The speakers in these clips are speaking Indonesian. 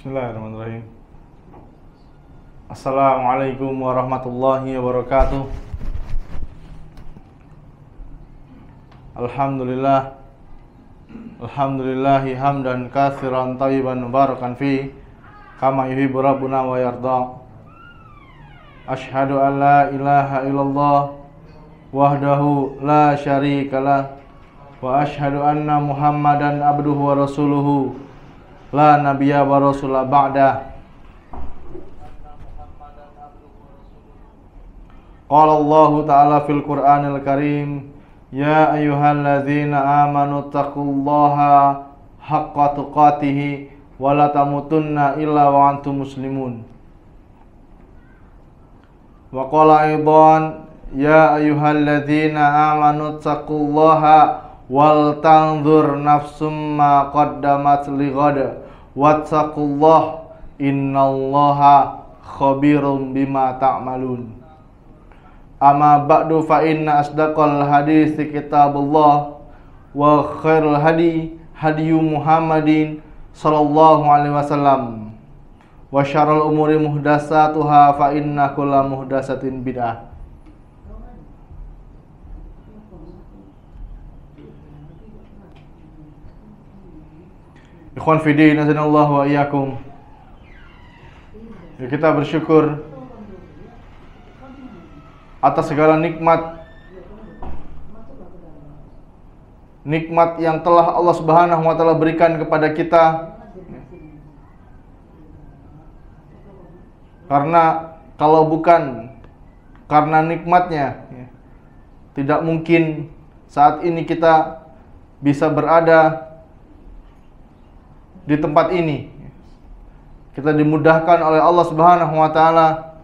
Bismillahirrahmanirrahim. Assalamualaikum warahmatullahi wabarakatuh. Alhamdulillah. Alhamdulillahi hamdan katsiran thayyiban mubarakan fi kama yuhibbu rabbuna wa yarda. Asyhadu an la ilaha illallah wahdahu la syarikalah wa asyhadu anna Muhammadan abduhu wa rasuluhu la nabiyya wa rasula ba'da. Qala Allah ta'ala fil Qur'anil Karim, ya ayyuhalladzina amanu taqullaha haqqa tuqatih wa la tamutunna illa wa antum muslimun. Wa qala aidan, ya ayyuhalladzina amanu taqullaha wal tanzur nafsum ma qaddamat lighad wattaqullah innallaha khabirum bima ta'malun. Amma ba'du fa inna asdaqal hadits kitabullah wa khairul hadi hadyu Muhammadin sallallahu alaihi wasallam wa syarrul umuri muhdatsatuha fa inna kulla muhdatsatin bid'ah. Ikhwan fillah, nasallallahu wa iyyakum. Kita bersyukur atas segala nikmat yang telah Allah Subhanahu wa taala berikan kepada kita. Karena kalau bukan karena nikmatnya, tidak mungkin saat ini kita bisa berada di tempat ini. Kita dimudahkan oleh Allah Subhanahu wa taala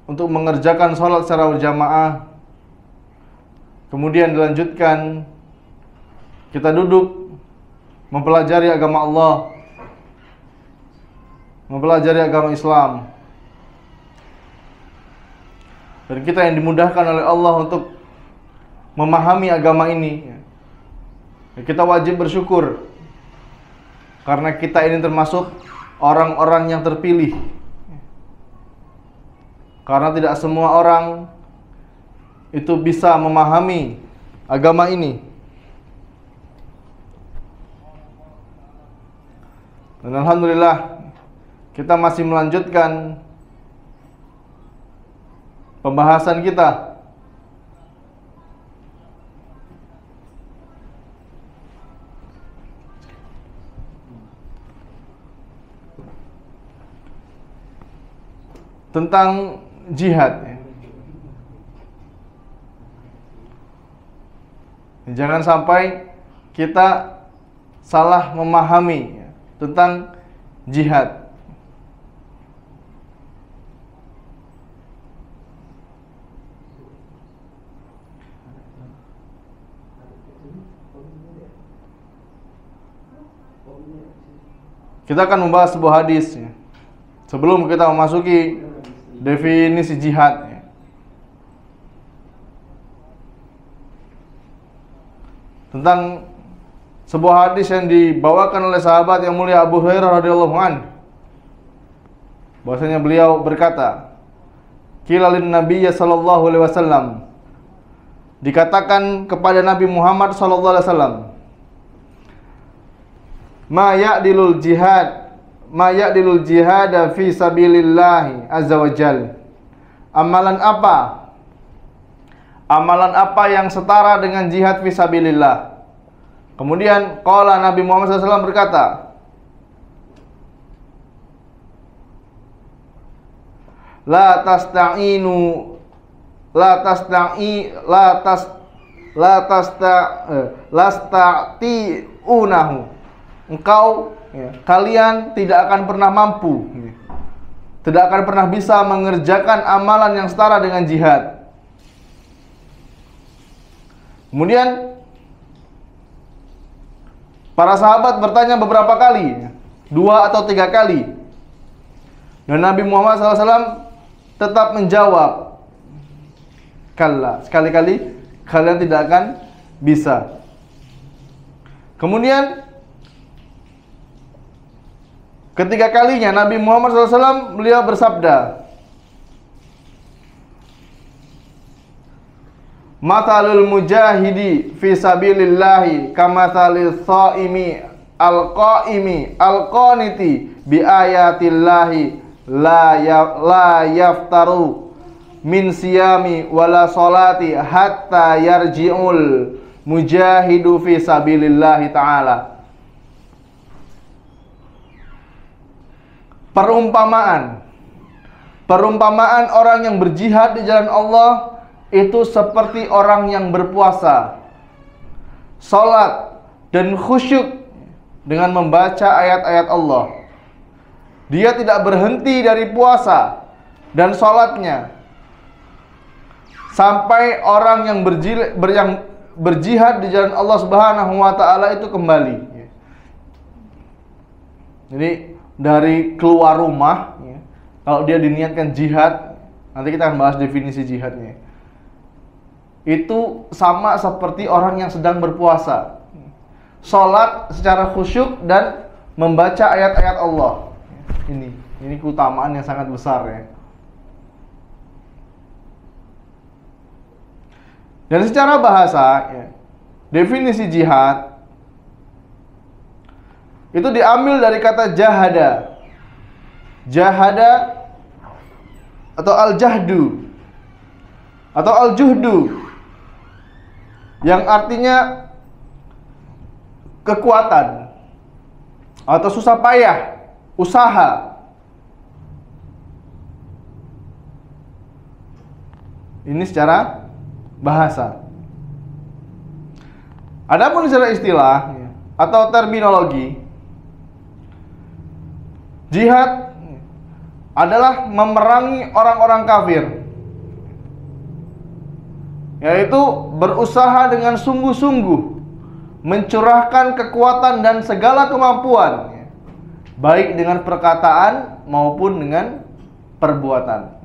untuk mengerjakan sholat secara berjamaah. Kemudian dilanjutkan kita duduk mempelajari agama Allah, mempelajari agama Islam. Dan kita yang dimudahkan oleh Allah untuk memahami agama ini, kita wajib bersyukur. Karena kita ini termasuk orang-orang yang terpilih. Karena tidak semua orang itu bisa memahami agama ini. Dan alhamdulillah kita masih melanjutkan pembahasan kita tentang jihad. Jangan sampai kita salah memahami tentang jihad. Kita akan membahas sebuah hadis sebelum kita memasuki definisi jihad. Tentang sebuah hadis yang dibawakan oleh sahabat yang mulia Abu Hurairah radhiyallahu anhu. Bahwasanya beliau berkata, qila lin nabiyyi sallallahu alaihi wasallam, dikatakan kepada Nabi Muhammad sallallahu alaihi wasallam, ma ya'dilul jihad fi sabilillahi azza wa jal. Amalan apa yang setara dengan jihad fi sabilillah? Kemudian qala Nabi Muhammad SAW berkata, la tastati'unahu. Kalian tidak akan pernah mampu, tidak akan pernah bisa mengerjakan amalan yang setara dengan jihad. Kemudian para sahabat bertanya beberapa kali, 2 atau 3 kali. Dan Nabi Muhammad SAW tetap menjawab, kalla, sekali-kali kalian tidak akan bisa. Kemudian Ketiga kalinya Nabi Muhammad SAW beliau bersabda, "Mathalul mujahidi fi sabilillahi kamathalis shaimi al-qaimi al-qaniti bi ayatillahi la yaftaru min siyami wala salati hatta yarji'ul mujahidu fi sabilillahi ta'ala." Perumpamaan orang yang berjihad di jalan Allah itu seperti orang yang berpuasa, salat dan khusyuk dengan membaca ayat-ayat Allah. Dia tidak berhenti dari puasa dan salatnya sampai orang yang berjihad di jalan Allah Subhanahu wa taala itu kembali. Jadi dari keluar rumah, kalau dia diniatkan jihad, nanti kita akan bahas definisi jihadnya. Itu sama seperti orang yang sedang berpuasa, sholat secara khusyuk dan membaca ayat-ayat Allah. Ini keutamaan yang sangat besar ya. Dan secara bahasa ya, definisi jihad itu diambil dari kata jahada. Jahada atau al-jahdu atau al-juhdu, yang artinya kekuatan atau susah payah, usaha. Ini secara bahasa. Adapun secara istilah atau terminologi, jihad adalah memerangi orang-orang kafir, yaitu berusaha dengan sungguh-sungguh mencurahkan kekuatan dan segala kemampuan, baik dengan perkataan maupun dengan perbuatan.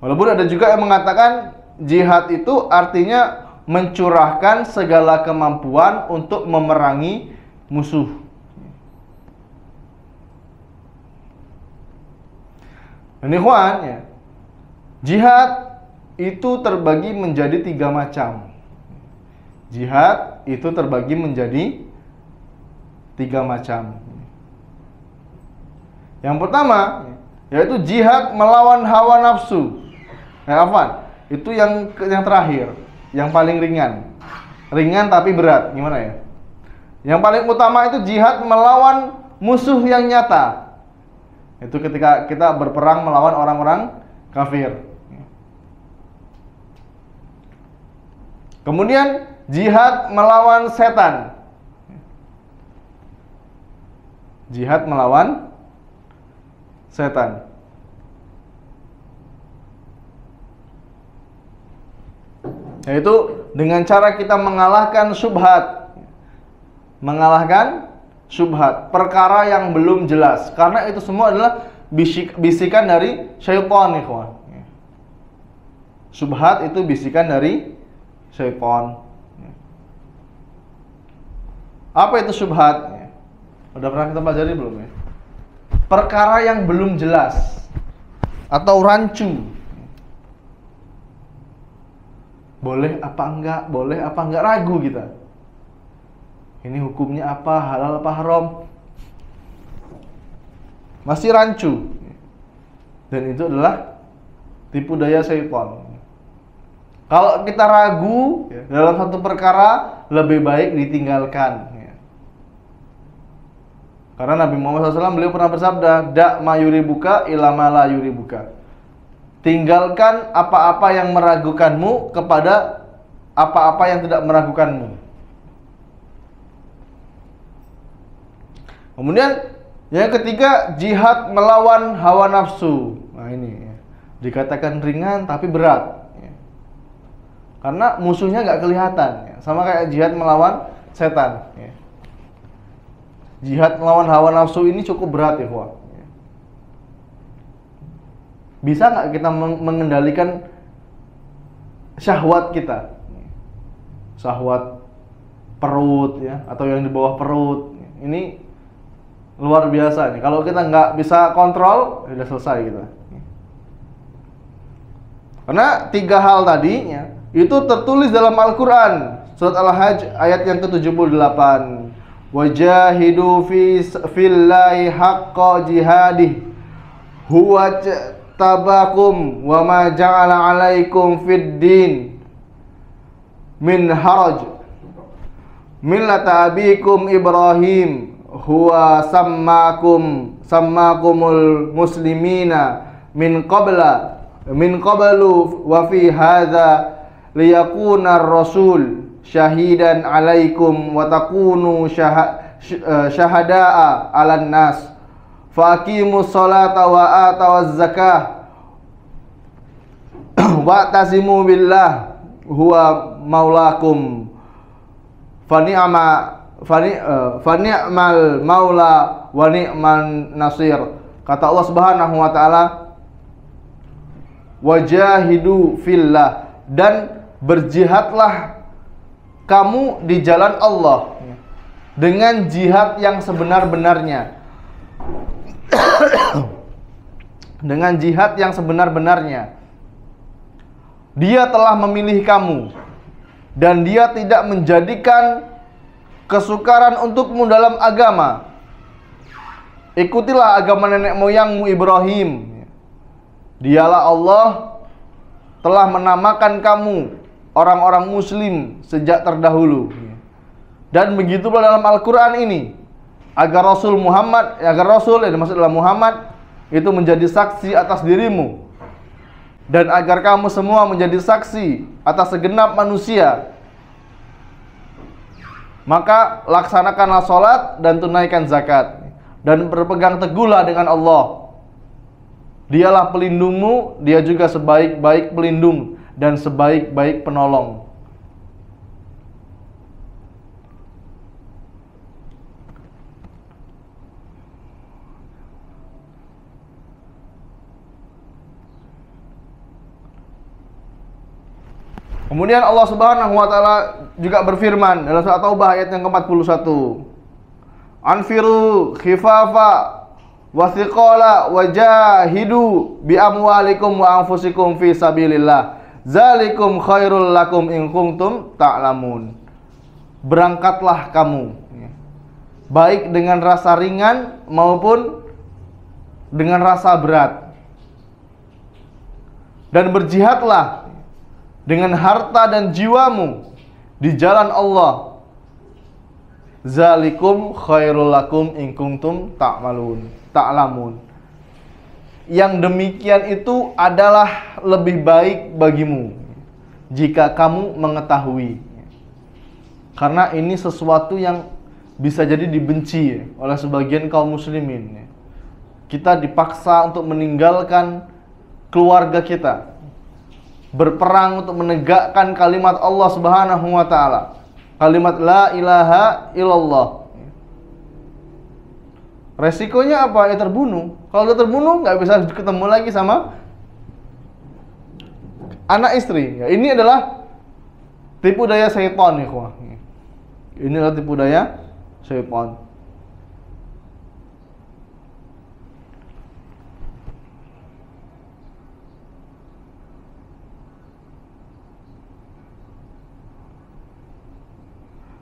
Walaupun ada juga yang mengatakan jihad itu artinya mencurahkan segala kemampuan untuk memerangi musuh. Ini ikhwan ya, jihad itu terbagi menjadi 3 macam. Jihad itu terbagi menjadi 3 macam. Yang pertama yaitu jihad melawan hawa nafsu. Itu yang terakhir, yang paling ringan. Ringan tapi berat. Gimana ya? Yang paling utama itu jihad melawan musuh yang nyata. Itu ketika kita berperang melawan orang-orang kafir. Kemudian jihad melawan setan. Jihad melawan setan. Yaitu dengan cara kita mengalahkan syubhat. Mengalahkan syubhat, perkara yang belum jelas. Karena itu semua adalah bisikan dari syaitan, ikhwan. Syubhat itu bisikan dari syaitan. Apa itu syubhat? Udah pernah kita pelajari belum ya? Perkara yang belum jelas atau rancu. Boleh apa enggak, ragu kita. Ini hukumnya apa, halal apa haram, masih rancu. Dan itu adalah tipu daya syaitan. Kalau kita ragu dalam satu perkara, lebih baik ditinggalkan. Karena Nabi Muhammad SAW beliau pernah bersabda, "Da' ma yuribuka ila ma la yuribuka." Tinggalkan apa-apa yang meragukanmu kepada apa-apa yang tidak meragukanmu. Kemudian yang ketiga, jihad melawan hawa nafsu. Nah ini dikatakan ringan tapi berat, karena musuhnya nggak kelihatan. Sama kayak jihad melawan setan. Jihad melawan hawa nafsu ini cukup berat ya, Pak. Bisa nggak kita mengendalikan syahwat kita? Syahwat perut ya, atau yang di bawah perut. Ini luar biasa nih. Kalau kita nggak bisa kontrol, sudah selesai kita. Karena 3 hal tadinya itu tertulis dalam Al-Quran, surat Al-Hajj ayat yang ke-78. Wajahidu fillahi haqqa jihadih huwa tabakum wa ma ja'ala alaikum fid din min haraj millata abikum Ibrahim huwa sammakumul muslimina min qablu wa fi hadza liyakuna ar-rasul syahidan alaikum wa takunu syahada'a 'alan nas faqimus salata wa atawaz zakah wa tasimu billah huwa maulakum fani'mal maula wa ni'man nasir. Kata Allah Subhanahu wa taala, wajahidu fillah, dan berjihadlah kamu di jalan Allah dengan jihad yang sebenar-benarnya. Dengan jihad yang sebenar-benarnya. Dia telah memilih kamu dan dia tidak menjadikan kesukaran untukmu dalam agama. Ikutilah agama nenek moyangmu Ibrahim. Dialah Allah telah menamakan kamu orang-orang muslim sejak terdahulu. Dan begitu pula dalam Al-Quran ini, agar Rasul yang dimaksud adalah Muhammad itu menjadi saksi atas dirimu, dan agar kamu semua menjadi saksi atas segenap manusia. Maka laksanakanlah sholat dan tunaikan zakat, dan berpegang teguhlah dengan Allah. Dialah pelindungmu, dia juga sebaik-baik pelindung dan sebaik-baik penolong. Kemudian Allah Subhanahu wa taala juga berfirman dalam surat Taubah ayat yang ke-41. Anfiru khifafa wasiqala wajahidu bi amwalikum wa anfusikum fi sabilillah. Zalikum khairul lakum in kuntum ta'lamun. Berangkatlah kamu, baik dengan rasa ringan maupun dengan rasa berat, dan berjihadlah dengan harta dan jiwamu di jalan Allah. Zalikum khairul lakum in kuntum ta'lamun. Yang demikian itu adalah lebih baik bagimu jika kamu mengetahui. Karena ini sesuatu yang bisa jadi dibenci oleh sebagian kaum muslimin. Kita dipaksa untuk meninggalkan keluarga kita, berperang untuk menegakkan kalimat Allah Subhanahu wa taala, kalimat la ilaha illallah. Resikonya apa? Ya terbunuh. Kalau udah terbunuh nggak bisa ketemu lagi sama anak istri. Ya, ini adalah tipu daya syaitan, ikhwah. Ini adalah tipu daya syaitan.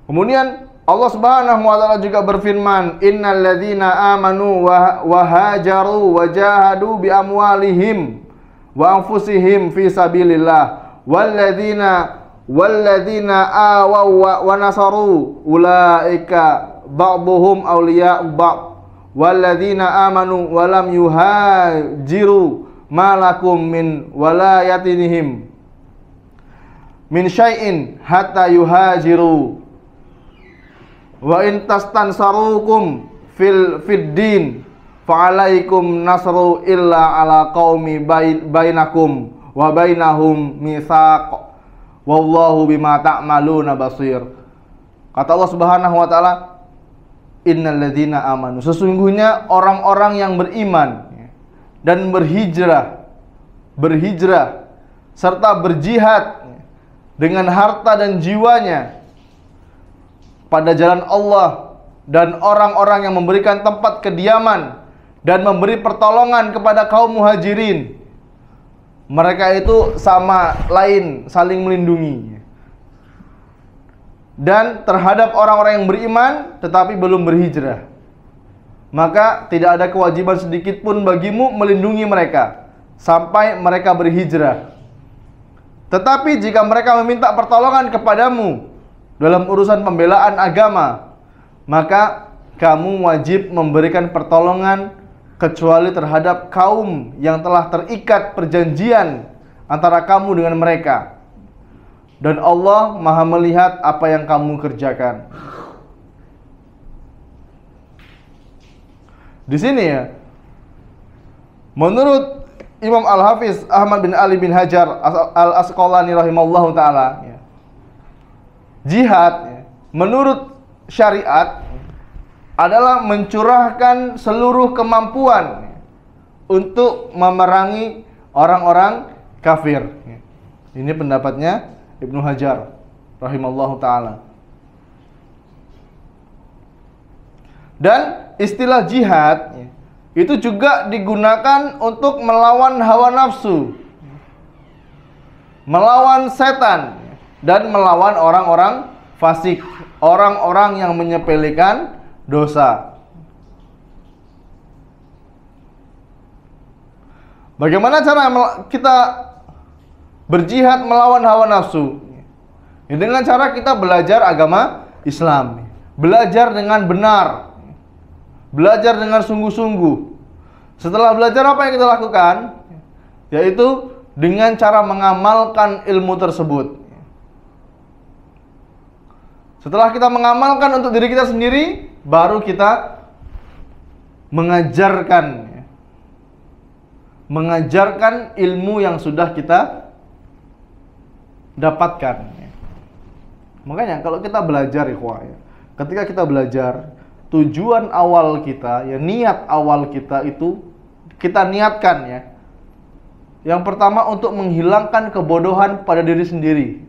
Kemudian Allah Subhanahu wa taala juga berfirman, innal ladzina amanu wa hajaru wa jahadu bi amwalihim wa anfusihim fi sabilillah walladzina awaw wa nasaru ulaika ba'dhum awliya'u ba'd walladzina amanu wa lam yuhajiru ma lakum min walayatinihim min syai'in hatta yuhajiru wa in tastansarukum fid din fa'alaikum nasru illa ala qaumi bainakum wa bainahum mitsaq wallahu bima ta'maluna basir. Kata Allah Subhanahu wa taala, innal ladzina amanu, sesungguhnya orang-orang yang beriman dan berhijrah serta berjihad dengan harta dan jiwanya kepada jalan Allah dan orang-orang yang memberikan tempat kediaman dan memberi pertolongan kepada kaum muhajirin. Mereka itu sama lain saling melindungi. Dan terhadap orang-orang yang beriman tetapi belum berhijrah, maka tidak ada kewajiban sedikit pun bagimu melindungi mereka sampai mereka berhijrah. Tetapi jika mereka meminta pertolongan kepadamu dalam urusan pembelaan agama, maka kamu wajib memberikan pertolongan kecuali terhadap kaum yang telah terikat perjanjian antara kamu dengan mereka. Dan Allah Maha melihat apa yang kamu kerjakan. Di sini ya, menurut Imam Al-Hafiz Ahmad bin Ali bin Hajar Al-Asqalani rahimahullahu ta'ala, ya, jihad ya, menurut syariat adalah mencurahkan seluruh kemampuan ya, untuk memerangi orang-orang kafir. Ini pendapatnya Ibnu Hajar rahimahullahu ta'ala. Dan istilah jihad ya, itu juga digunakan untuk melawan hawa nafsu, melawan setan, dan melawan orang-orang fasik, orang-orang yang menyepelekan dosa. Bagaimana cara kita berjihad melawan hawa nafsu? Ya, dengan cara kita belajar agama Islam, belajar dengan benar, belajar dengan sungguh-sungguh. Setelah belajar, apa yang kita lakukan? Yaitu dengan cara mengamalkan ilmu tersebut. Setelah kita mengamalkan untuk diri kita sendiri, baru kita mengajarkan ilmu yang sudah kita dapatkan. Makanya kalau kita belajar, ketika kita belajar, tujuan awal kita, ya niat awal kita itu kita niatkan ya. Yang pertama untuk menghilangkan kebodohan pada diri sendiri.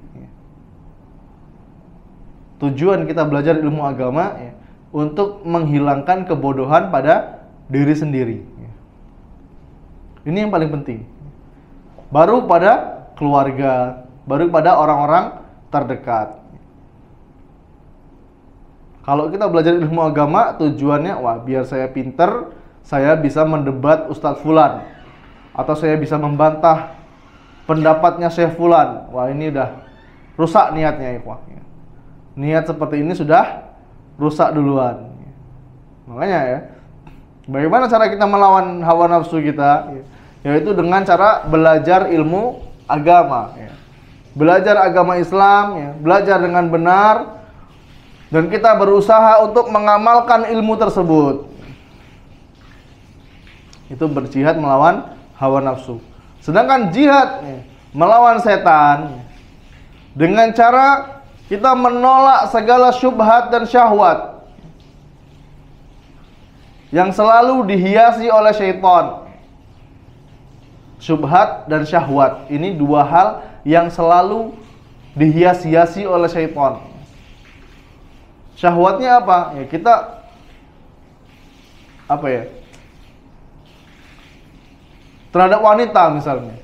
Tujuan kita belajar ilmu agama ya, untuk menghilangkan kebodohan pada diri sendiri. Ini yang paling penting. Baru pada keluarga, baru pada orang-orang terdekat. Kalau kita belajar ilmu agama, tujuannya, wah biar saya pinter, saya bisa mendebat Ustadz Fulan, atau saya bisa membantah pendapatnya Syekh Fulan. Wah ini udah rusak niatnya, ikhwah. Niat seperti ini sudah rusak duluan. Makanya ya, bagaimana cara kita melawan hawa nafsu kita? Yaitu dengan cara belajar ilmu agama. Belajar agama Islam, belajar dengan benar, dan kita berusaha untuk mengamalkan ilmu tersebut. Itu berjihad melawan hawa nafsu. Sedangkan jihad melawan setan dengan cara kita menolak segala syubhat dan syahwat yang selalu dihiasi oleh syaitan. Syubhat dan syahwat ini dua hal yang selalu dihias-hiasi oleh syaitan. Syahwatnya apa? Ya kita terhadap wanita misalnya.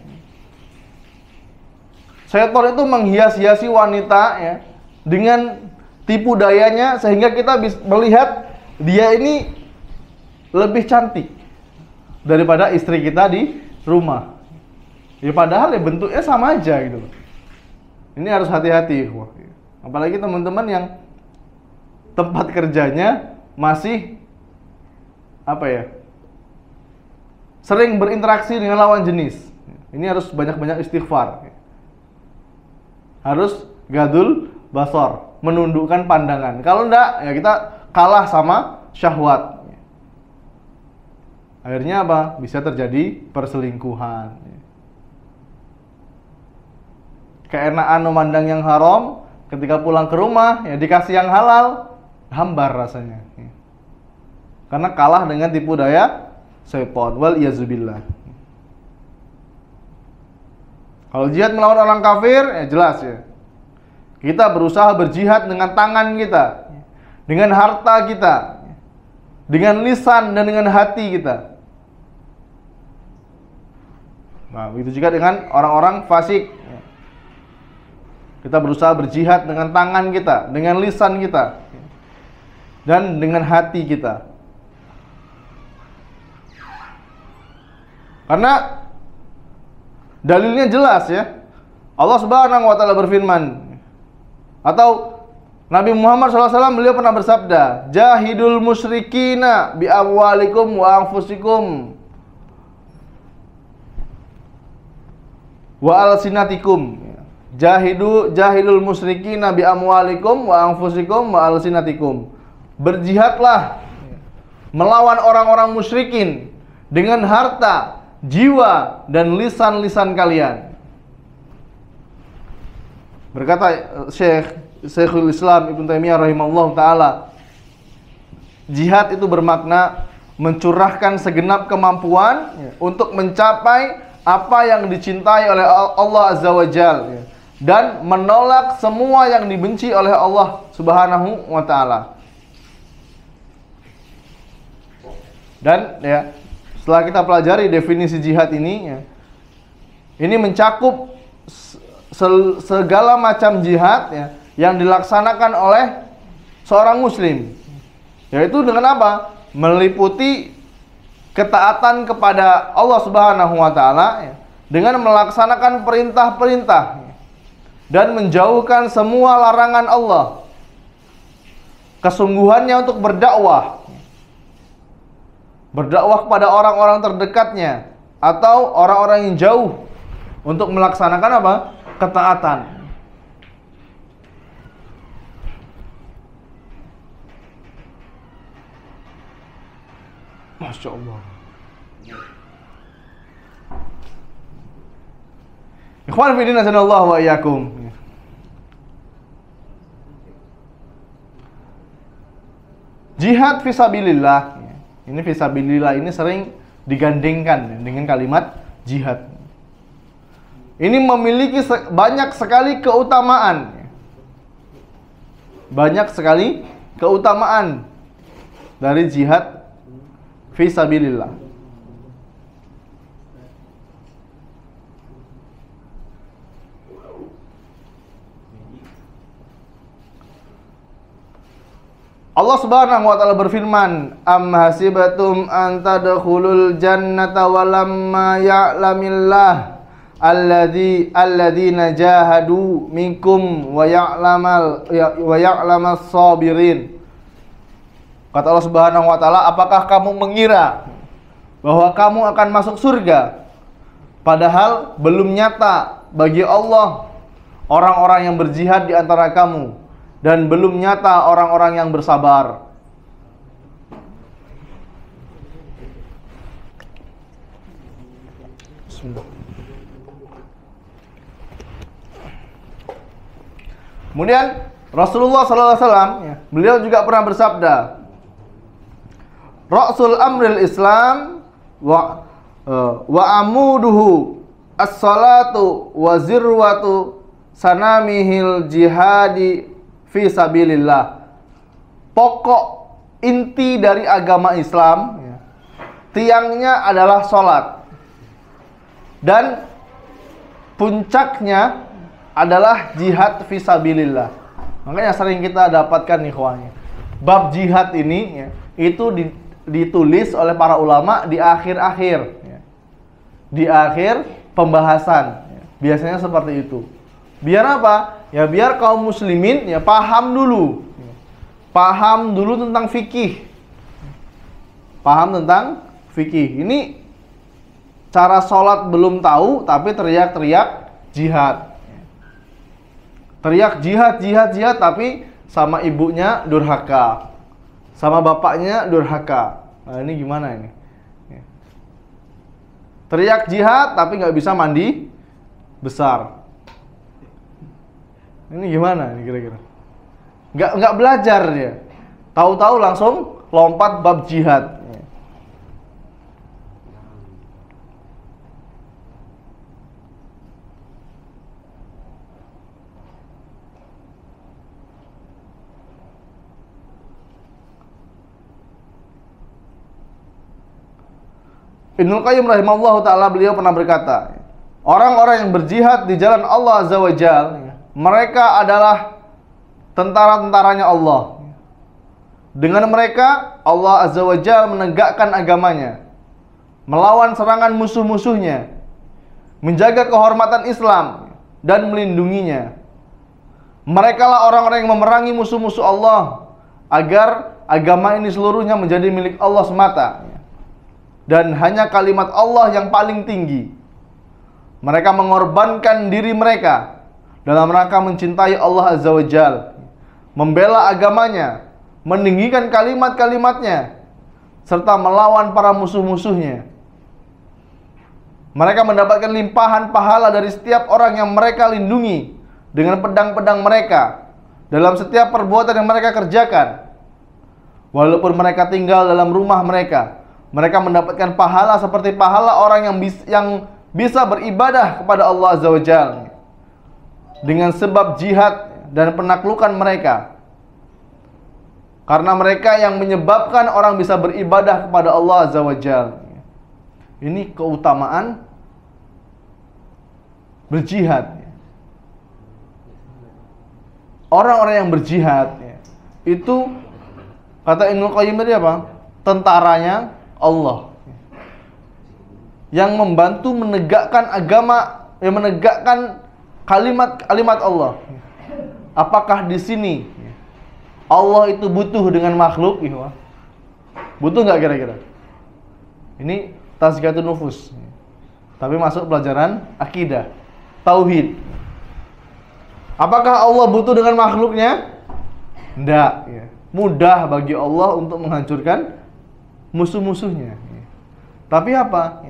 Syaitan itu menghias-hiasi wanita ya dengan tipu dayanya sehingga kita bisa melihat dia ini lebih cantik daripada istri kita di rumah. Ya padahal ya bentuknya sama aja gitu. Ini harus hati-hati. Apalagi teman-teman yang tempat kerjanya masih sering berinteraksi dengan lawan jenis. Ini harus banyak-banyak istighfar. Harus gadul basar, menundukkan pandangan. Kalau enggak, ya kita kalah sama syahwat. Akhirnya apa? Bisa terjadi perselingkuhan. Keenaan memandang yang haram, ketika pulang ke rumah ya dikasih yang halal, hambar rasanya. Karena kalah dengan tipu daya syaitan. Wal iyazubillah. Kalau jihad melawan orang kafir, ya jelas ya. Kita berusaha berjihad dengan tangan kita. dengan harta kita, dengan lisan dan dengan hati kita. Nah, begitu juga dengan orang-orang fasik. Kita berusaha berjihad dengan tangan kita, dengan lisan kita, dan dengan hati kita. Karena dalilnya jelas ya. Allah Subhanahu wa taala berfirman, atau Nabi Muhammad SAW beliau pernah bersabda, "Jahidul musyrikina bi amwalikum wa anfusikum wa alsinatikum." Jahidul musyrikina bi amwalikum wa anfusikum wa alsinatikum. Berjihadlah melawan orang-orang musyrikin dengan harta, jiwa dan lisan-lisan kalian. Berkata Syekhul Islam Ibnu Taimiyah rahimahullah taala, jihad itu bermakna mencurahkan segenap kemampuan untuk mencapai apa yang dicintai oleh Allah Azza wa Jalla dan menolak semua yang dibenci oleh Allah Subhanahu wa taala. Dan ya, setelah kita pelajari definisi jihad ini ini mencakup segala macam jihad yang dilaksanakan oleh seorang muslim. Yaitu dengan apa? Meliputi ketaatan kepada Allah Subhanahu wa taala dengan melaksanakan perintah-perintah dan menjauhkan semua larangan Allah. Kesungguhannya untuk berdakwah kepada orang-orang terdekatnya atau orang-orang yang jauh untuk melaksanakan apa? Ketaatan. Masya Allah. Ikhwan fillah nasallallahu wa iyyakum. Jihad fisabilillah. Ini fisabilillah ini sering digandengkan dengan kalimat jihad. Ini memiliki banyak sekali keutamaan. Banyak sekali keutamaan dari jihad fisabilillah. Allah Subhanahu wa taala berfirman, "Am hasibatum an tadkhulul jannata walamma ya'lamillah alladzina jahadu minkum wa ya'lamas sabirin." Kata Allah Subhanahu wa taala, apakah kamu mengira bahwa kamu akan masuk surga padahal belum nyata bagi Allah orang-orang yang berjihad di antara kamu dan belum nyata orang-orang yang bersabar. Bismillah. Kemudian Rasulullah SAW, beliau juga pernah bersabda, Ra'sul amril Islam wa amuduhu as-salatu wa zirwatu sanamihil jihadi fi sabilillah. Pokok inti dari agama Islam, tiangnya adalah sholat, dan puncaknya adalah jihad fi sabilillah. Makanya sering kita dapatkan ikhwanya, bab jihad ini itu ditulis oleh para ulama di akhir-akhir, di akhir pembahasan. Biasanya seperti itu. Biar apa? Ya biar kaum muslimin paham dulu. Paham dulu tentang fikih. Paham tentang fikih. Ini cara sholat belum tahu tapi teriak-teriak jihad. Teriak jihad tapi sama ibunya durhaka, sama bapaknya durhaka. Nah, ini gimana ini? Teriak jihad tapi nggak bisa mandi besar. Ini gimana ini kira-kira? Nggak belajar dia. Tahu-tahu langsung lompat bab jihad. Ibnu Qayyim rahimahullah ta'ala, beliau pernah berkata, orang-orang yang berjihad di jalan Allah Azza wa Jalla, mereka adalah tentara-tentaranya Allah. Dengan mereka Allah Azza wa Jalla menegakkan agamanya, melawan serangan musuh-musuhnya, menjaga kehormatan Islam dan melindunginya. Mereka lah orang-orang yang memerangi musuh-musuh Allah agar agama ini seluruhnya menjadi milik Allah semata dan hanya kalimat Allah yang paling tinggi. Mereka mengorbankan diri mereka dalam rangka mencintai Allah Azza wa Jalla, membela agamanya, meninggikan kalimat-kalimatnya, serta melawan para musuh-musuhnya. Mereka mendapatkan limpahan pahala dari setiap orang yang mereka lindungi dengan pedang-pedang mereka dalam setiap perbuatan yang mereka kerjakan. Walaupun mereka tinggal dalam rumah mereka, mereka mendapatkan pahala seperti pahala orang yang bisa beribadah kepada Allah Azza wa Jalla dengan sebab jihad dan penaklukan mereka. Karena mereka yang menyebabkan orang bisa beribadah kepada Allah Azza wa Jalla. Ini keutamaan berjihad. Orang-orang yang berjihad itu, kata Ibnu Qayyim tadi apa? Tentaranya Allah yang membantu menegakkan agama, yang menegakkan kalimat-kalimat Allah. Apakah di sini Allah itu butuh dengan makhluk? Butuh nggak kira-kira? Ini tazkiyatun nufus, tapi masuk pelajaran akidah, tauhid. Apakah Allah butuh dengan makhluknya? Enggak. Mudah bagi Allah untuk menghancurkan musuh-musuhnya. Tapi apa?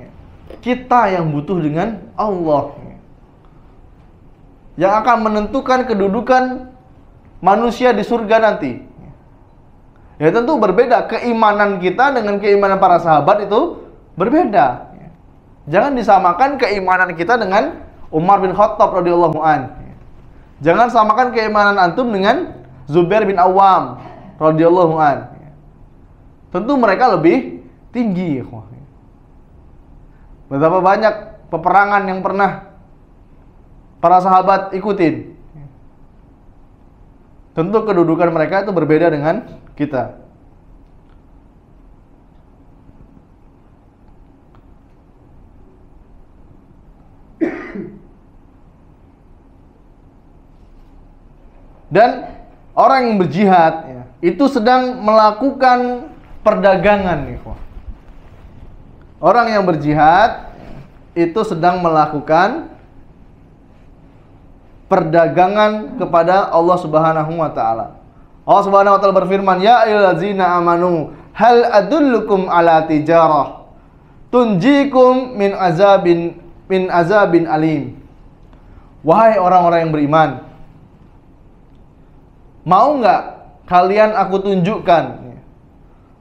Kita yang butuh dengan Allah, yang akan menentukan kedudukan manusia di surga nanti. Ya tentu berbeda. Keimanan kita dengan keimanan para sahabat itu berbeda. Jangan disamakan keimanan kita dengan Umar bin Khattab radhiyallahu an. Jangan samakan keimanan antum dengan Zubair bin Awam radhiyallahu an. Tentu mereka lebih tinggi. Betapa banyak peperangan yang pernah para sahabat ikutin. Tentu kedudukan mereka itu berbeda dengan kita. Dan orang yang berjihad itu sedang melakukan perdagangan. Orang yang berjihad itu sedang melakukan perdagangan kepada Allah Subhanahu wa taala. Allah Subhanahu wa taala berfirman, "Ya ayyuhallazina amanu, hal adullukum ala tijarah tunjikum min azabin alim." Wahai orang-orang yang beriman, mau nggak kalian aku tunjukkan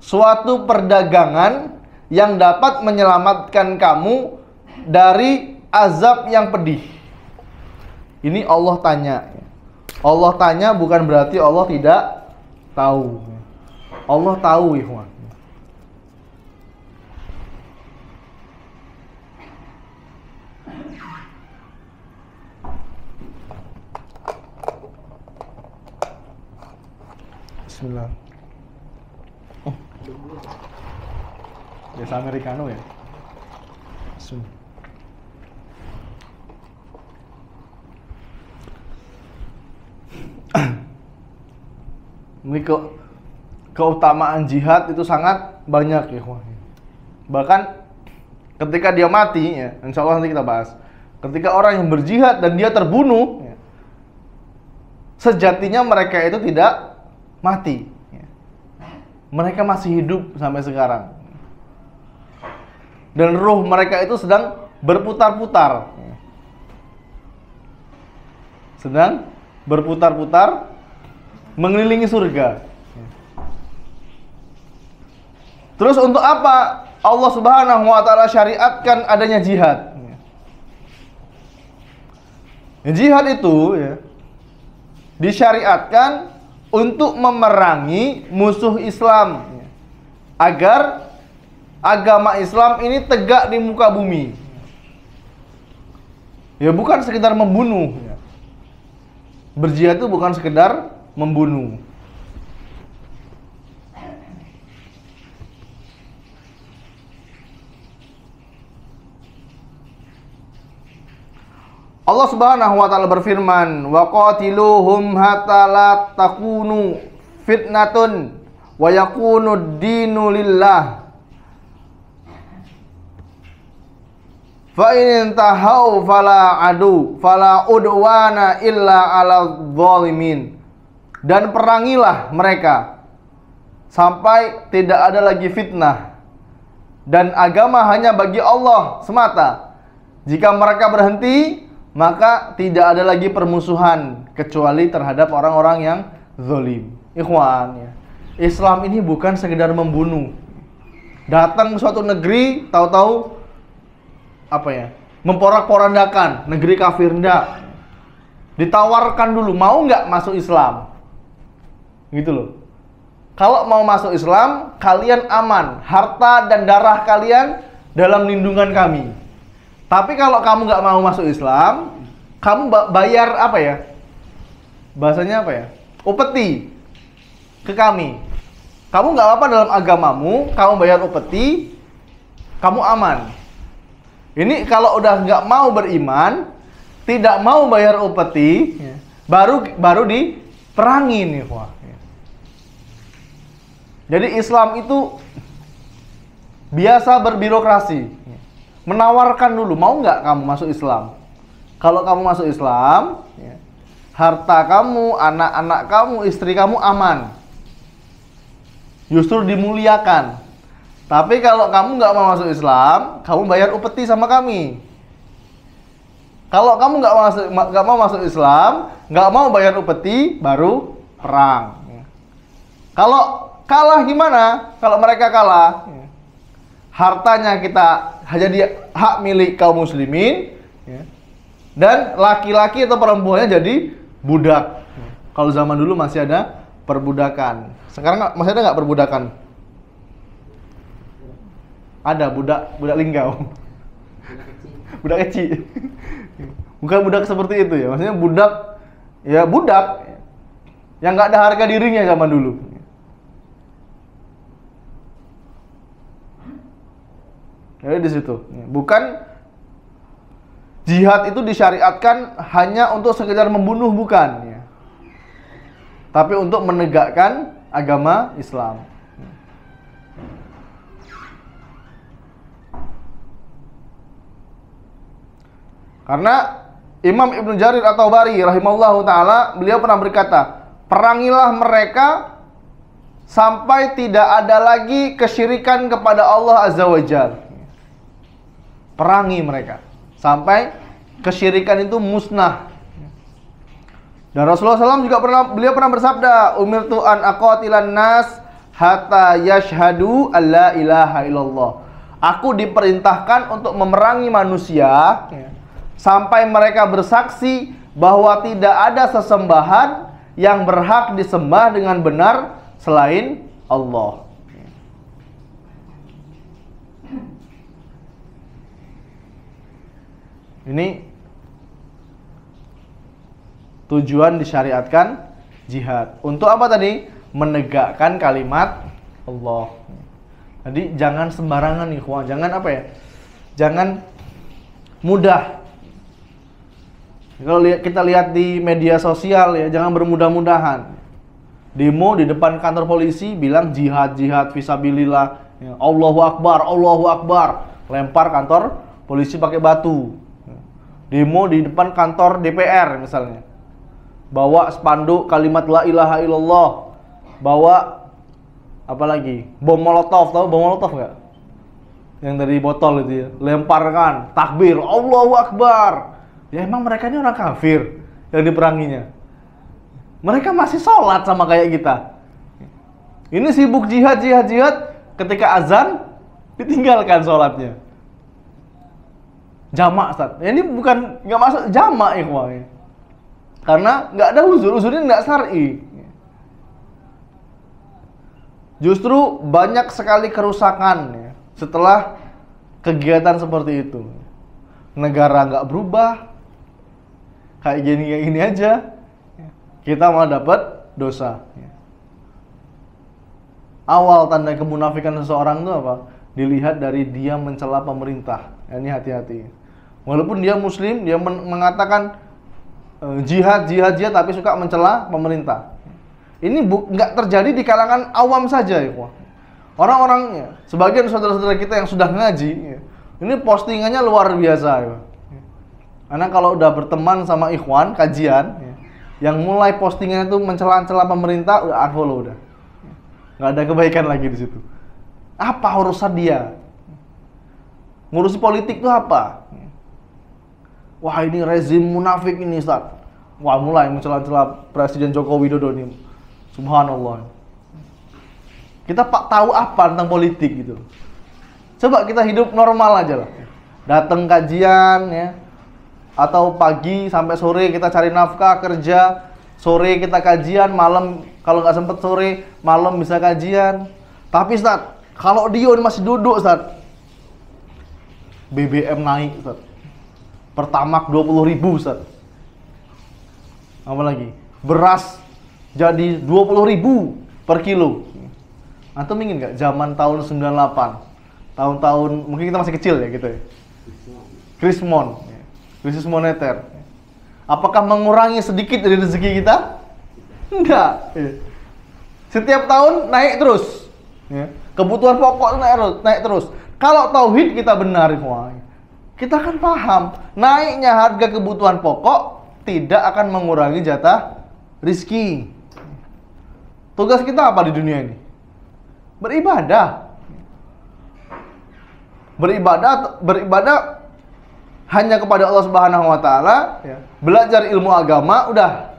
suatu perdagangan yang dapat menyelamatkan kamu dari azab yang pedih? Ini Allah tanya. Allah tanya bukan berarti Allah tidak tahu. Allah tahu, ikhwan. Bismillah. Oh. Biasa Americano ya. Bismillah. Ini keutamaan jihad itu sangat banyak ya. Bahkan ketika dia mati ya, insya Allah nanti kita bahas. Ketika orang yang berjihad dan dia terbunuh ya, sejatinya mereka itu tidak mati ya. Mereka masih hidup sampai sekarang. Dan ruh mereka itu sedang berputar-putar ya. Sedang berputar-putar mengelilingi surga. Terus untuk apa Allah Subhanahu wa taala syariatkan adanya jihad? Jihad itu ya, disyariatkan untuk memerangi musuh Islam agar agama Islam ini tegak di muka bumi. Ya bukan sekedar membunuh. Berjihad itu bukan sekedar membunuh. Allah Subhanahu wa taala berfirman, "Wa qatiluhum hatta la takunu fitnatun wa yakunu dinu lillah. Fa in tahau fala udwana illa 'alal zalimin." Dan perangilah mereka sampai tidak ada lagi fitnah dan agama hanya bagi Allah semata. Jika mereka berhenti, maka tidak ada lagi permusuhan kecuali terhadap orang-orang yang zalim. Ikhwan, ya. Islam ini bukan sekedar membunuh. Datang ke suatu negeri, tahu-tahu memporak-porandakan negeri kafir, enggak. Ditawarkan dulu, mau nggak masuk Islam? Gitu loh. Kalau mau masuk Islam, kalian aman, harta dan darah kalian dalam lindungan kami. Tapi kalau kamu nggak mau masuk Islam, kamu bayar bahasanya upeti ke kami. Kamu nggak apa-apa dalam agamamu, kamu bayar upeti, kamu aman. Ini kalau udah nggak mau beriman, tidak mau bayar upeti, baru diperangi nih, wah. Jadi Islam itu biasa berbirokrasi. Menawarkan dulu, mau nggak kamu masuk Islam? Kalau kamu masuk Islam, harta kamu, anak-anak kamu, istri kamu aman, justru dimuliakan. Tapi kalau kamu nggak mau masuk Islam, kamu bayar upeti sama kami. Kalau kamu nggak mau masuk Islam, nggak mau bayar upeti, baru perang. Kalau kalah gimana? Kalau mereka kalah, hartanya kita hanya hak milik kaum muslimin, dan laki-laki atau perempuannya jadi budak. Kalau zaman dulu masih ada perbudakan. Sekarang masih ada nggak perbudakan? Ada budak linggau. Budak kecil. Bukan budak seperti itu ya. Maksudnya budak yang nggak ada harga dirinya zaman dulu. Jadi di situ. Bukan jihad itu disyariatkan hanya untuk sekedar membunuh, bukan. Tapi untuk menegakkan agama Islam. Karena Imam Ibnu Jarir At-Tabari rahimahullahu ta'ala, beliau pernah berkata, perangilah mereka sampai tidak ada lagi kesyirikan kepada Allah Azza wa Jalla. Perangi mereka sampai kesyirikan itu musnah. Dan Rasulullah SAW juga beliau pernah bersabda, umirtu an aqatilan nas hatta yashhadu alla ilaha illallah. Aku diperintahkan untuk memerangi manusia sampai mereka bersaksi bahwa tidak ada sesembahan yang berhak disembah dengan benar selain Allah. Ini tujuan disyariatkan jihad. Untuk apa tadi? Menegakkan kalimat Allah. Jadi jangan sembarangan nih, jangan jangan mudah. Kalau kita lihat di media sosial ya, jangan bermudah-mudahan. Demo di depan kantor polisi bilang jihad fisabilillah, ya, Allahu Akbar, lempar kantor polisi pakai batu. Demo di depan kantor DPR misalnya, bawa spanduk kalimat la ilaha illallah, bawa bom molotov, tahu bom molotov nggak? Yang dari botol itu ya, lemparkan, takbir, Allahu Akbar. Ya emang mereka ini orang kafir yang diperanginya. Mereka masih sholat sama kayak kita. Ini sibuk jihad, ketika azan ditinggalkan sholatnya. Jamak, Ustaz. Ini bukan nggak masuk jamak ya, karena nggak ada uzurnya nggak syar'i. Justru banyak sekali kerusakan ya, setelah kegiatan seperti itu. Negara nggak berubah, kayak gini aja, kita malah dapat dosa. Awal tanda kemunafikan seseorang itu apa? Dilihat dari dia mencela pemerintah. Ini hati-hati. Walaupun dia muslim, dia mengatakan jihad, tapi suka mencela pemerintah. Ini nggak terjadi di kalangan awam saja, ya. Orang-orangnya, sebagian saudara-saudara kita yang sudah ngaji, ya, ini postingannya luar biasa, ya. Karena kalau udah berteman sama ikhwan kajian, ya, yang mulai postingannya itu mencela-cela pemerintah, udah unfollow udah. Nggak ada kebaikan lagi di situ. Apa urusan dia? Ngurusi politik itu apa? Wah, ini rezim munafik ini, Ustaz. Wah, mulai mencela-cela Presiden Joko Widodo ini. Subhanallah. Kita tahu apa tentang politik gitu. Coba kita hidup normal aja lah. Datang kajian ya. Atau pagi sampai sore kita cari nafkah, kerja. Sore kita kajian, malam kalau nggak sempet sore, malam bisa kajian. Tapi Ustaz, kalau dia masih duduk Ustaz, BBM naik Ustaz, Pertamax 20.000 Ustaz. Apa lagi? Beras jadi 20.000 per kilo. Antum ingin nggak zaman tahun 98, tahun-tahun mungkin kita masih kecil ya gitu ya, krisis moneter. Apakah mengurangi sedikit dari rezeki kita? Enggak. Setiap tahun naik terus. Kebutuhan pokok naik terus. Kalau tauhid kita benar, kita kan paham naiknya harga kebutuhan pokok tidak akan mengurangi jatah rizki. Tugas kita apa di dunia ini? Beribadah. Beribadah hanya kepada Allah Subhanahu wa taala, ya. Belajar ilmu agama udah.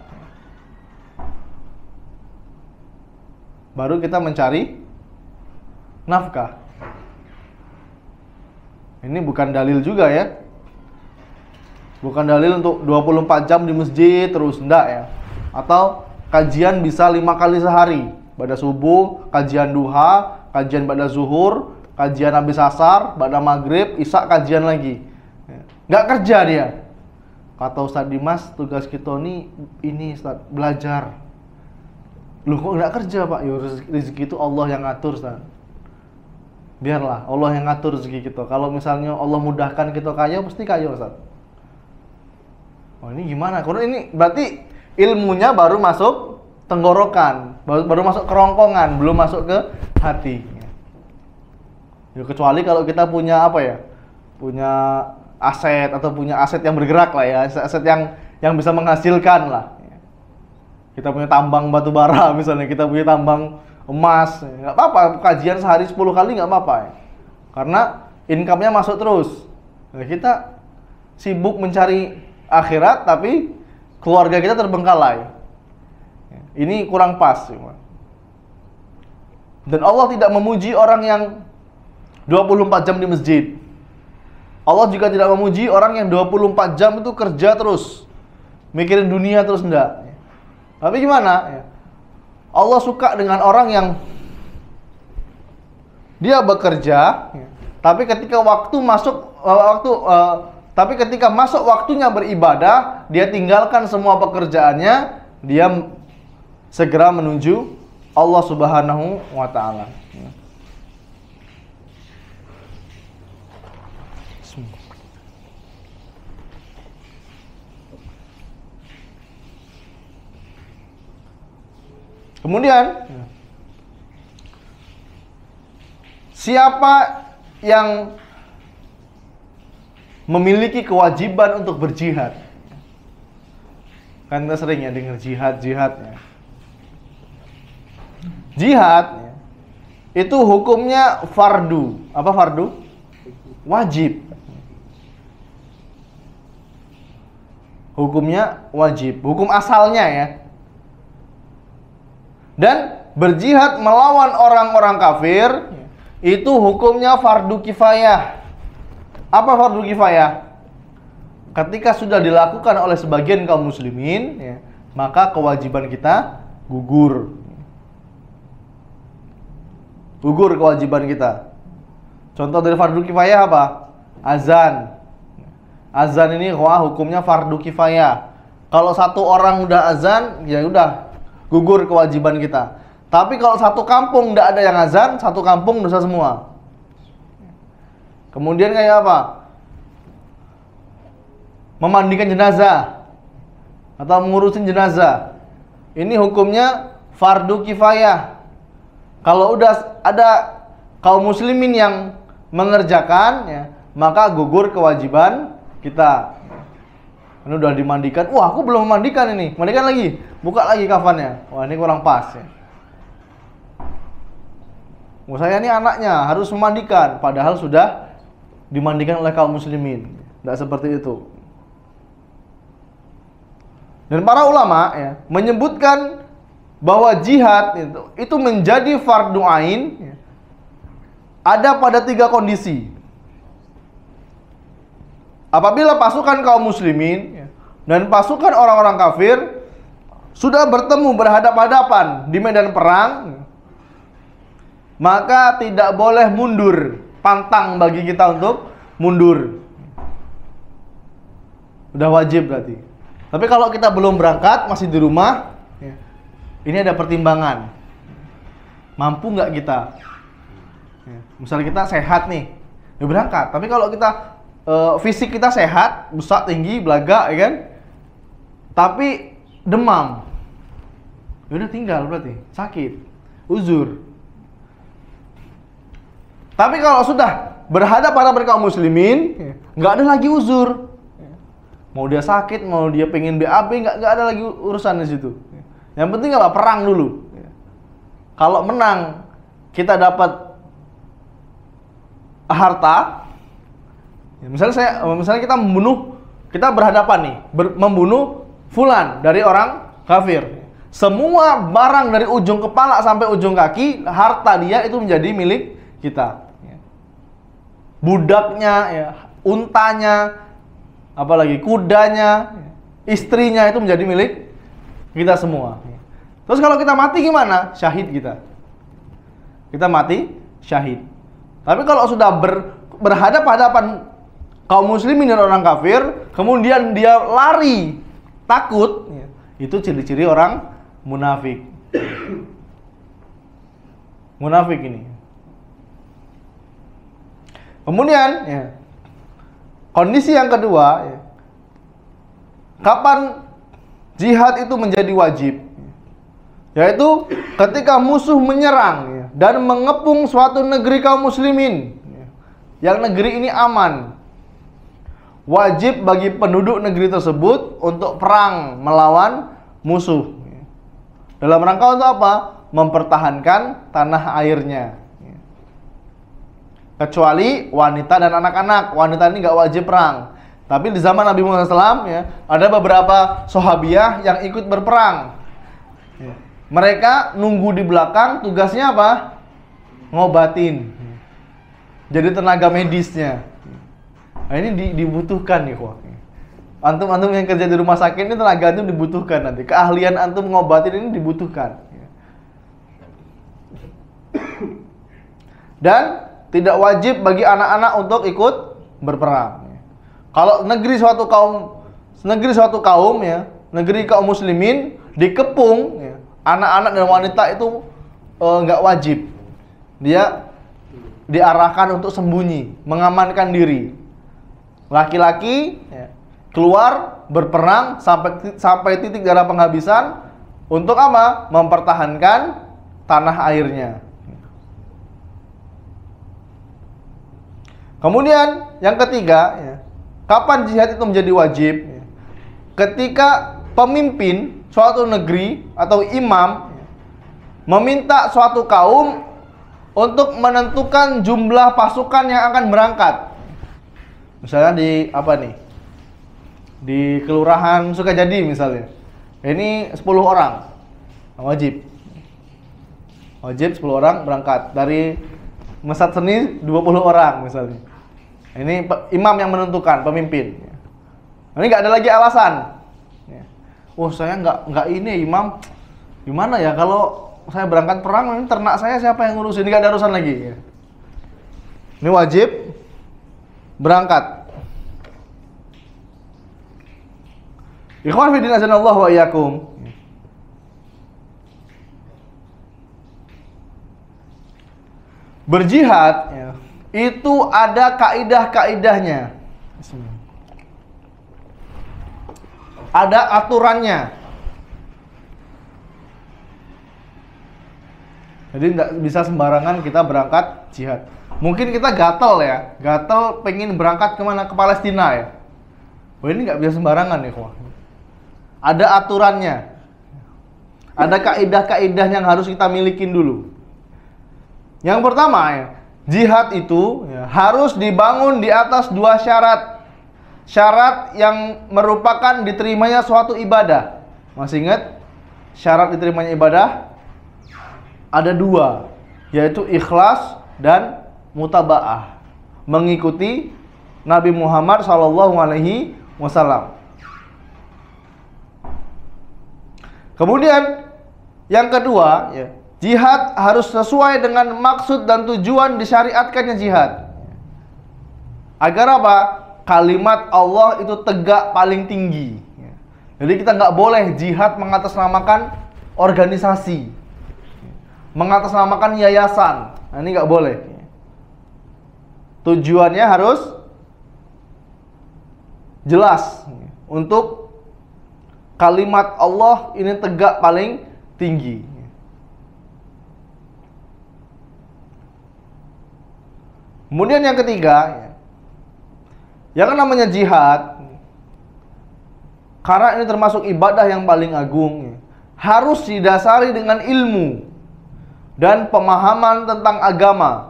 Baru kita mencari nafkah. Ini bukan dalil juga ya. Bukan dalil untuk 24 jam di masjid terus, enggak ya. Atau kajian bisa 5 kali sehari. Pada subuh, kajian duha, kajian pada zuhur, kajian habis asar, pada maghrib, isya kajian lagi. Nggak kerja dia. Kata Ustaz Dimas, tugas kita ini Ustaz, belajar. Loh kok nggak kerja Pak? Ya rezeki itu Allah yang ngatur Ustaz. Biarlah Allah yang ngatur rezeki kita. Kalau misalnya Allah mudahkan kita kaya, pasti kaya Ustaz. Oh ini gimana? Karena ini berarti ilmunya baru masuk tenggorokan, baru masuk kerongkongan, belum masuk ke hati. Ya, kecuali kalau kita punya apa ya? Punya aset atau punya aset yang bergerak lah ya, aset yang bisa menghasilkan lah. Kita punya tambang batu bara misalnya, kita punya tambang emas, nggak apa-apa, kajian sehari 10 kali nggak apa-apa ya. Karena income-nya masuk terus. Nah, kita sibuk mencari akhirat tapi keluarga kita terbengkalai. Ini kurang pas. Dan Allah tidak memuji orang yang 24 jam di masjid. Allah juga tidak memuji orang yang 24 jam itu kerja terus, mikirin dunia terus, enggak. Tapi gimana? Allah suka dengan orang yang dia bekerja, tapi ketika ketika masuk waktunya beribadah, dia tinggalkan semua pekerjaannya, dia segera menuju Allah Subhanahu wa taala. Kemudian siapa yang memiliki kewajiban untuk berjihad? Kan kita sering ya dengar jihad ya. Jihad itu hukumnya fardu. Apa fardu? Wajib. Hukumnya wajib. Hukum asalnya ya. Dan berjihad melawan orang-orang kafir itu hukumnya fardu kifayah. Apa fardu kifayah? Ketika sudah dilakukan oleh sebagian kaum muslimin, ya, maka kewajiban kita gugur. Gugur kewajiban kita. Contoh dari fardu kifayah apa? Azan. Azan ini hukumnya fardu kifayah. Kalau satu orang udah azan, ya udah gugur kewajiban kita. Tapi kalau satu kampung nggak ada yang azan, satu kampung dosa semua. Kemudian kayak apa? Memandikan jenazah atau mengurusin jenazah. Ini hukumnya fardu kifayah. Kalau udah ada kaum muslimin yang mengerjakan, ya, maka gugur kewajiban kita. Ini udah dimandikan. Wah, aku belum memandikan ini. Mandikan lagi. Buka lagi kafannya. Wah, ini kurang pas ya. Wah, saya ini anaknya harus memandikan, padahal sudah dimandikan oleh kaum muslimin. Tidak seperti itu. Dan para ulama ya menyebutkan bahwa jihad itu menjadi fardu ain ya, ada pada 3 kondisi. Apabila pasukan kaum muslimin dan pasukan orang-orang kafir sudah bertemu berhadapan-hadapan di medan perang, maka tidak boleh mundur. Pantang bagi kita untuk mundur. Udah wajib berarti. Tapi kalau kita belum berangkat, masih di rumah, ini ada pertimbangan. Mampu nggak kita? Misalnya kita sehat nih, ya berangkat. Tapi kalau kita fisik kita sehat, besar, tinggi, belaga, ya kan? Tapi demam, ya udah tinggal berarti, sakit, uzur. Tapi kalau sudah berhadapan dengan kaum muslimin, nggak ada lagi uzur. Mau dia sakit, mau dia pengen BAB, nggak ada lagi urusan di situ. Yang penting apa? Perang dulu. Kalau menang, kita dapat harta. Misalnya kita berhadapan nih, membunuh fulan dari orang kafir. Semua barang dari ujung kepala sampai ujung kaki, harta dia itu menjadi milik kita. Budaknya, ya, untanya, apalagi kudanya, istrinya itu menjadi milik kita semua. Terus kalau kita mati gimana? Syahid kita. Kita mati syahid. Tapi kalau sudah berhadapan-hadapan kaum muslimin dan orang kafir, kemudian dia lari, takut, itu ciri-ciri orang munafik. Munafik ini. Kemudian, kondisi yang kedua, kapan jihad itu menjadi wajib? Yaitu ketika musuh menyerang dan mengepung suatu negeri kaum muslimin, yang negeri ini aman. Wajib bagi penduduk negeri tersebut untuk perang melawan musuh. Dalam rangka untuk apa? Mempertahankan tanah airnya. Kecuali wanita dan anak-anak. Wanita ini nggak wajib perang. Tapi di zaman Nabi Muhammad SAW ada beberapa sahabiah yang ikut berperang. Mereka nunggu di belakang, tugasnya apa? Ngobatin. Jadi tenaga medisnya. Nah, ini dibutuhkan nih kok. Antum yang kerja di rumah sakit ini tenaga antum dibutuhkan nanti. Keahlian antum ngobatin ini dibutuhkan. Dan tidak wajib bagi anak-anak untuk ikut berperang. Kalau negeri suatu kaum ya, negeri kaum muslimin dikepung, ya, anak-anak dan wanita itu nggak wajib. Dia diarahkan untuk sembunyi, mengamankan diri. Laki-laki keluar berperang sampai titik darah penghabisan untuk apa? Mempertahankan tanah airnya. Kemudian yang ketiga, kapan jihad itu menjadi wajib? Ketika pemimpin suatu negeri atau imam meminta suatu kaum untuk menentukan jumlah pasukan yang akan berangkat. Misalnya di Kelurahan Sukajadi misalnya. Ini 10 orang. Wajib 10 orang berangkat. Dari Mesat Seni 20 orang misalnya. Ini imam yang menentukan, pemimpin. Ini nggak ada lagi alasan. Saya nggak ini imam. Gimana ya kalau saya berangkat perang, ini ternak saya siapa yang ngurusin? Nggak ada urusan lagi. Ini wajib berangkat. Ikhwan fillah azanallahu wa iyyakum. Berjihad itu ada kaidah-kaidahnya. Ada aturannya. Jadi tidak bisa sembarangan kita berangkat jihad. Mungkin kita gatel ya, gatel pengen berangkat kemana? Ke Palestina ya. Wah, ini nggak bisa sembarangan nih, ada aturannya. Ada kaidah-kaidah yang harus kita milikin dulu. Yang pertama ya, jihad itu harus dibangun di atas dua syarat. Syarat yang merupakan diterimanya suatu ibadah. Masih ingat? Syarat diterimanya ibadah ada dua, yaitu ikhlas dan mutaba'ah, mengikuti Nabi Muhammad SAW. Kemudian yang kedua, jihad harus sesuai dengan maksud dan tujuan disyariatkannya jihad. Agar apa? Kalimat Allah itu tegak paling tinggi. Jadi kita nggak boleh jihad mengatasnamakan organisasi, mengatasnamakan yayasan. Nah, ini nggak boleh. Tujuannya harus jelas untuk kalimat Allah ini tegak paling tinggi. Kemudian yang ketiga, yang namanya jihad, karena ini termasuk ibadah yang paling agung, harus didasari dengan ilmu dan pemahaman tentang agama.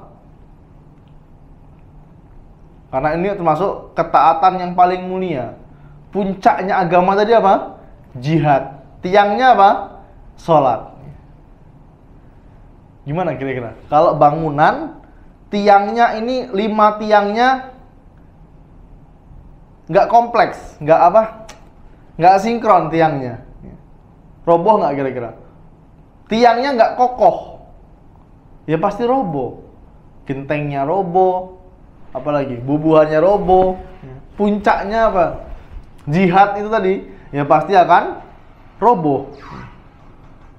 Karena ini termasuk ketaatan yang paling mulia. Puncaknya agama tadi apa? Jihad. Tiangnya apa? Sholat. Gimana kira-kira? Kalau bangunan, tiangnya ini 5 tiangnya nggak kompleks, nggak sinkron tiangnya. Roboh nggak kira-kira? Tiangnya nggak kokoh, ya pasti roboh. Gentengnya roboh, apalagi bubuhannya roboh. Puncaknya apa? Jihad itu tadi, ya pasti akan roboh.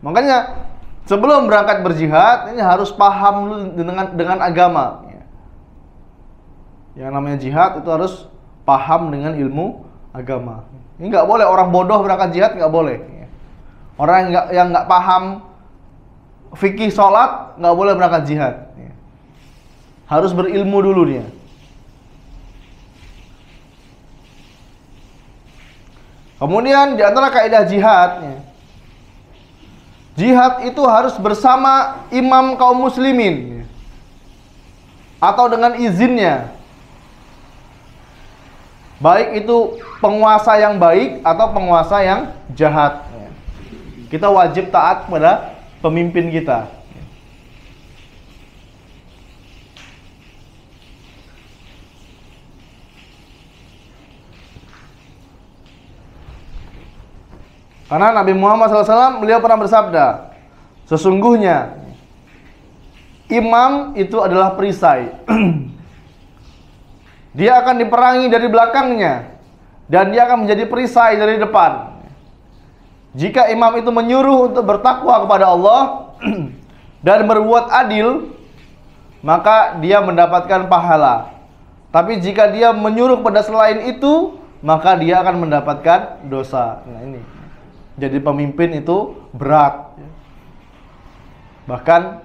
Makanya sebelum berangkat berjihad, ini harus paham dulu dengan agama. Yang namanya jihad itu harus paham dengan ilmu agama. Ini nggak boleh orang bodoh berangkat jihad, nggak boleh. Orang yang nggak paham fikih sholat nggak boleh berangkat jihad. Harus berilmu dulu dia. Kemudian di antara kaidah jihad, jihad itu harus bersama imam kaum muslimin atau dengan izinnya. Baik itu penguasa yang baik atau penguasa yang jahat. Kita wajib taat pada pemimpin kita. Karena Nabi Muhammad SAW beliau pernah bersabda, sesungguhnya imam itu adalah perisai. Dia akan diperangi dari belakangnya dan dia akan menjadi perisai dari depan. Jika imam itu menyuruh untuk bertakwa kepada Allah dan berbuat adil, maka dia mendapatkan pahala. Tapi jika dia menyuruh pada selain itu, maka dia akan mendapatkan dosa. Nah, ini. Jadi pemimpin itu berat. Bahkan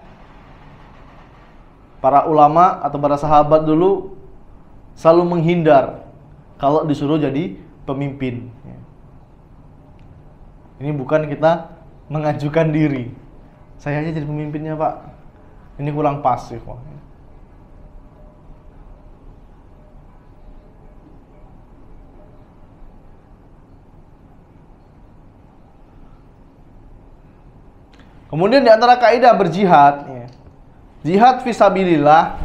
para ulama atau para sahabat dulu selalu menghindar kalau disuruh jadi pemimpin. Ini bukan kita mengajukan diri. Saya aja jadi pemimpinnya, Pak. Ini kurang pas sih, Pak. Kemudian di antara kaidah berjihad, jihad fisabilillah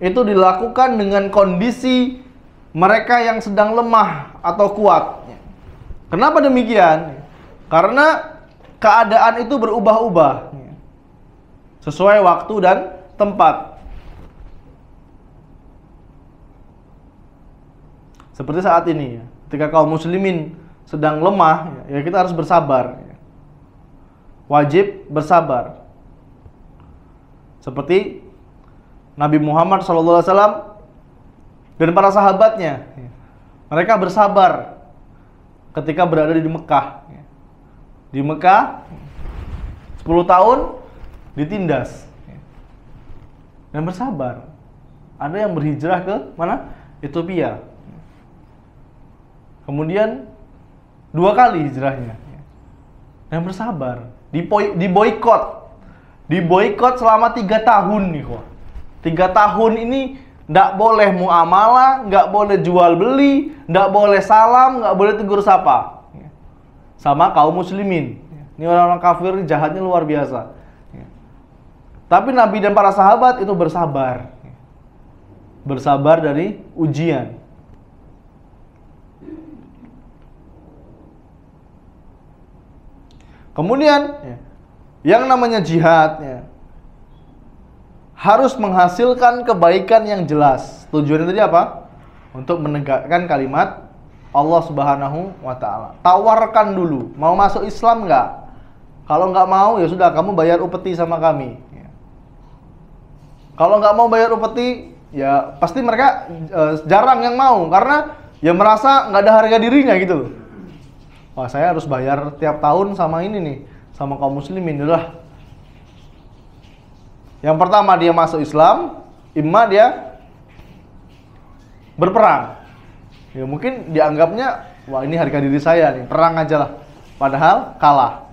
itu dilakukan dengan kondisi mereka yang sedang lemah atau kuat. Kenapa demikian? Karena keadaan itu berubah-ubah sesuai waktu dan tempat. Seperti saat ini, ketika kaum muslimin sedang lemah, ya kita harus bersabar. Wajib bersabar. Seperti Nabi Muhammad SAW dan para sahabatnya, mereka bersabar ketika berada di Mekah. Di Mekah 10 tahun ditindas dan bersabar. Ada yang berhijrah ke mana? Ethiopia. Kemudian 2 kali hijrahnya dan bersabar. Diboikot selama 3 tahun nih kok. 3 tahun ini nggak boleh muamalah, nggak boleh jual beli, nggak boleh salam, nggak boleh tegur sapa sama kaum muslimin. Ini orang-orang kafir jahatnya luar biasa. Tapi Nabi dan para sahabat itu bersabar. Bersabar dari ujian. Kemudian yang namanya jihad harus menghasilkan kebaikan yang jelas. Tujuannya tadi apa? Untuk menegakkan kalimat Allah Subhanahu wa ta'ala. Tawarkan dulu, mau masuk Islam nggak? Kalau nggak mau, ya sudah, kamu bayar upeti sama kami. Kalau nggak mau bayar upeti, ya pasti mereka jarang yang mau, karena ya merasa nggak ada harga dirinya gitu loh. Wah, saya harus bayar tiap tahun sama ini nih, sama kaum muslimin. Udah. Yang pertama dia masuk Islam, imma dia berperang. Ya mungkin dianggapnya, wah ini harga diri saya nih, perang aja lah. Padahal kalah.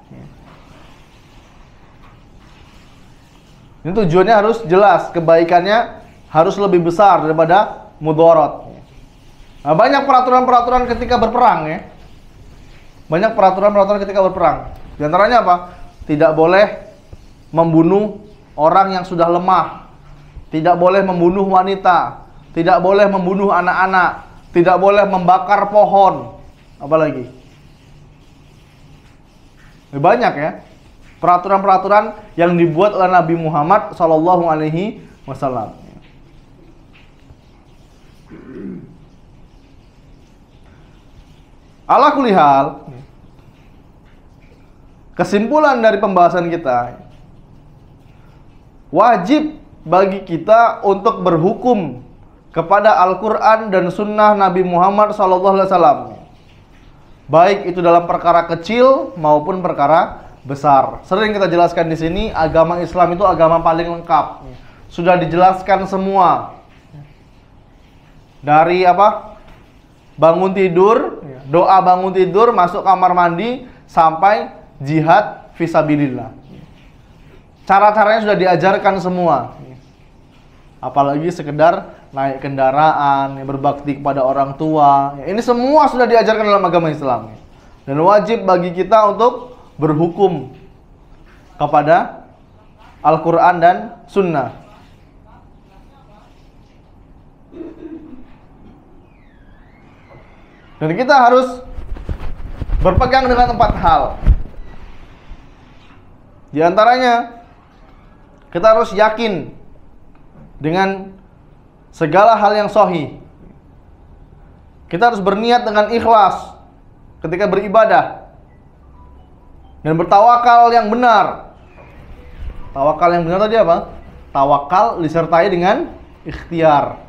Ini tujuannya harus jelas, kebaikannya harus lebih besar daripada mudorot. Nah, banyak peraturan-peraturan ketika berperang ya. Banyak peraturan-peraturan ketika berperang. Di antaranya apa? Tidak boleh membunuh orang yang sudah lemah. Tidak boleh membunuh wanita. Tidak boleh membunuh anak-anak. Tidak boleh membakar pohon. Apalagi? Banyak ya. Peraturan-peraturan yang dibuat oleh Nabi Muhammad SAW. Ala kulli hal, kesimpulan dari pembahasan kita, wajib bagi kita untuk berhukum kepada Al-Quran dan Sunnah Nabi Muhammad SAW, baik itu dalam perkara kecil maupun perkara besar. Sering kita jelaskan di sini, agama Islam itu agama paling lengkap. Sudah dijelaskan semua. Dari apa? Bangun tidur, doa bangun tidur, masuk kamar mandi, sampai jihad fisabilillah. Cara-caranya sudah diajarkan semua. Apalagi sekedar naik kendaraan, berbakti kepada orang tua. Ini semua sudah diajarkan dalam agama Islam. Dan wajib bagi kita untuk berhukum kepada Al-Quran dan Sunnah. Dan kita harus berpegang dengan 4 hal. Di antaranya, kita harus yakin dengan segala hal yang sahih. Kita harus berniat dengan ikhlas ketika beribadah. Dan bertawakal yang benar. Tawakal yang benar tadi apa? Tawakal disertai dengan ikhtiar.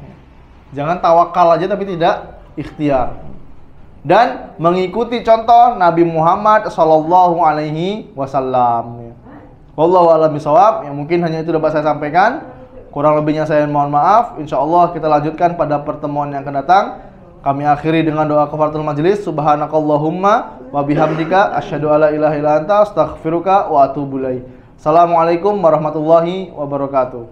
Jangan tawakal aja tapi tidak ikhtiar. Dan mengikuti contoh Nabi Muhammad SAW. Wallahu a'lam bishawab. Yang mungkin hanya itu dapat saya sampaikan. Kurang lebihnya saya mohon maaf. Insya Allah kita lanjutkan pada pertemuan yang akan datang. Kami akhiri dengan doa kafaratul majelis. Subhanakallahumma wa bihamdika asyhadu alla ilaha illa anta astaghfiruka wa atubu ilaik. Assalamualaikum warahmatullahi wabarakatuh.